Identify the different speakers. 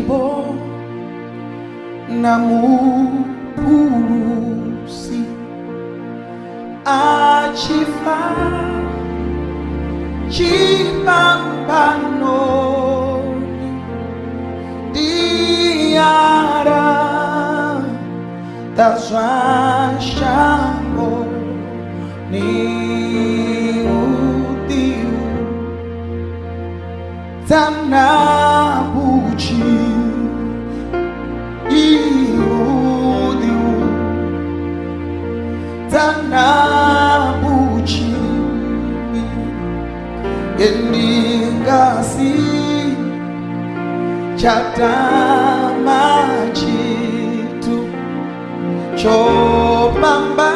Speaker 1: alipo na mupulusi achifa chipambanoni diara tazwashango ni udiu tanabuchi iudiu tanabuchi endingasi chatamachitu chopamba